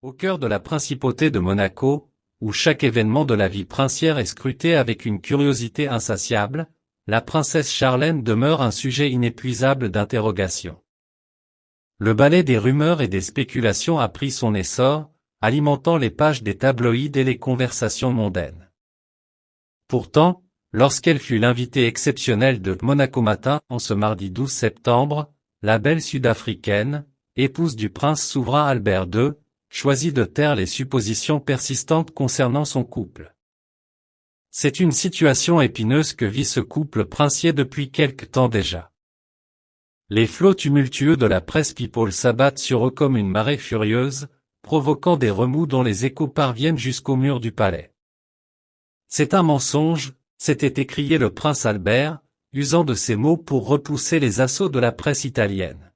Au cœur de la principauté de Monaco, où chaque événement de la vie princière est scruté avec une curiosité insatiable, la princesse Charlène demeure un sujet inépuisable d'interrogation. Le balai des rumeurs et des spéculations a pris son essor, alimentant les pages des tabloïds et les conversations mondaines. Pourtant, lorsqu'elle fut l'invitée exceptionnelle de Monaco Matin en ce mardi 12 septembre, la belle sud-africaine, épouse du prince souverain Albert II, choisit de taire les suppositions persistantes concernant son couple. C'est une situation épineuse que vit ce couple princier depuis quelque temps déjà. Les flots tumultueux de la presse people s'abattent sur eux comme une marée furieuse, provoquant des remous dont les échos parviennent jusqu'au mur du palais. C'est un mensonge, s'était écrié le prince Albert, usant de ces mots pour repousser les assauts de la presse italienne.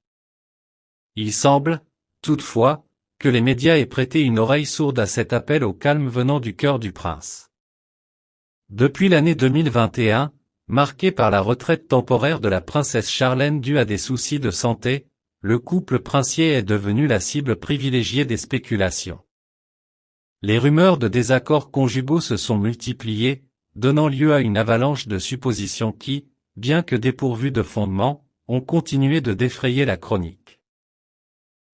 Il semble, toutefois, que les médias aient prêté une oreille sourde à cet appel au calme venant du cœur du prince. Depuis l'année 2021, marquée par la retraite temporaire de la princesse Charlène due à des soucis de santé, le couple princier est devenu la cible privilégiée des spéculations. Les rumeurs de désaccords conjugaux se sont multipliées, donnant lieu à une avalanche de suppositions qui, bien que dépourvues de fondement, ont continué de défrayer la chronique.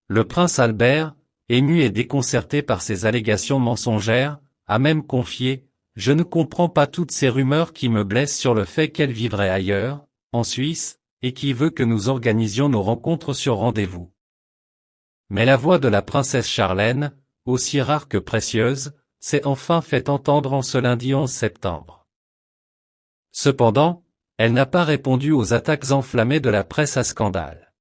Le prince Albert, ému et déconcerté par ces allégations mensongères, a même confié « Je ne comprends pas toutes ces rumeurs qui me blessent sur le fait qu'elle vivrait ailleurs, en Suisse, et qui veut que nous organisions nos rencontres sur rendez-vous. » Mais la voix de la princesse Charlène, aussi rare que précieuse, s'est enfin fait entendre en ce lundi 11 septembre. Cependant, elle n'a pas répondu aux attaques enflammées de la presse à scandale.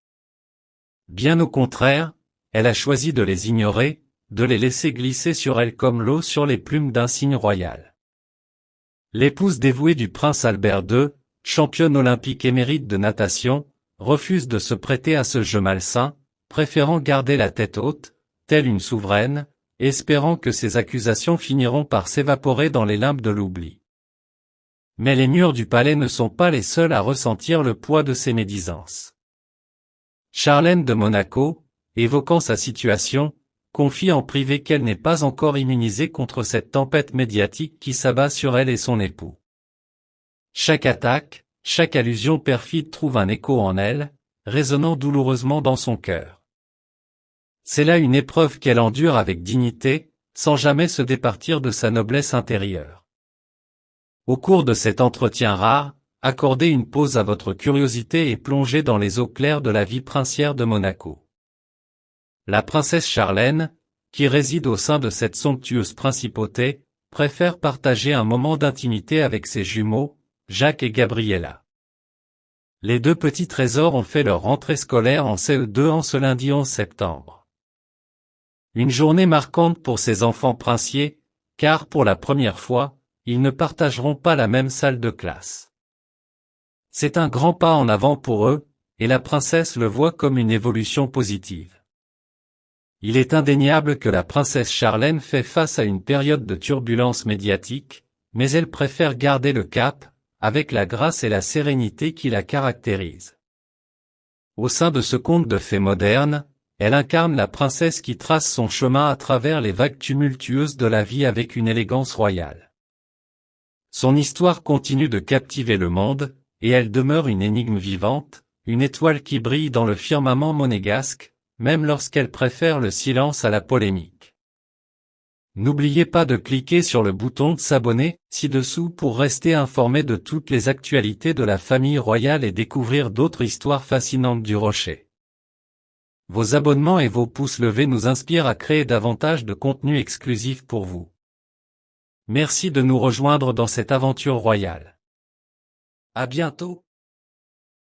Bien au contraire, elle a choisi de les ignorer, de les laisser glisser sur elle comme l'eau sur les plumes d'un cygne royal. L'épouse dévouée du prince Albert II, championne olympique émérite de natation, refuse de se prêter à ce jeu malsain, préférant garder la tête haute, telle une souveraine, espérant que ses accusations finiront par s'évaporer dans les limbes de l'oubli. Mais les murs du palais ne sont pas les seuls à ressentir le poids de ces médisances. Charlène de Monaco, évoquant sa situation, confie en privé qu'elle n'est pas encore immunisée contre cette tempête médiatique qui s'abat sur elle et son époux. Chaque attaque, chaque allusion perfide trouve un écho en elle, résonnant douloureusement dans son cœur. C'est là une épreuve qu'elle endure avec dignité, sans jamais se départir de sa noblesse intérieure. Au cours de cet entretien rare, accordez une pause à votre curiosité et plongez dans les eaux claires de la vie princière de Monaco. La princesse Charlène, qui réside au sein de cette somptueuse principauté, préfère partager un moment d'intimité avec ses jumeaux, Jacques et Gabriella. Les deux petits trésors ont fait leur rentrée scolaire en CE2 en ce lundi 11 septembre. Une journée marquante pour ces enfants princiers, car pour la première fois, ils ne partageront pas la même salle de classe. C'est un grand pas en avant pour eux, et la princesse le voit comme une évolution positive. Il est indéniable que la princesse Charlène fait face à une période de turbulence médiatique, mais elle préfère garder le cap, avec la grâce et la sérénité qui la caractérisent. Au sein de ce conte de fées moderne, elle incarne la princesse qui trace son chemin à travers les vagues tumultueuses de la vie avec une élégance royale. Son histoire continue de captiver le monde, et elle demeure une énigme vivante, une étoile qui brille dans le firmament monégasque, même lorsqu'elle préfère le silence à la polémique. N'oubliez pas de cliquer sur le bouton de s'abonner ci-dessous pour rester informé de toutes les actualités de la famille royale et découvrir d'autres histoires fascinantes du Rocher. Vos abonnements et vos pouces levés nous inspirent à créer davantage de contenu exclusif pour vous. Merci de nous rejoindre dans cette aventure royale. À bientôt.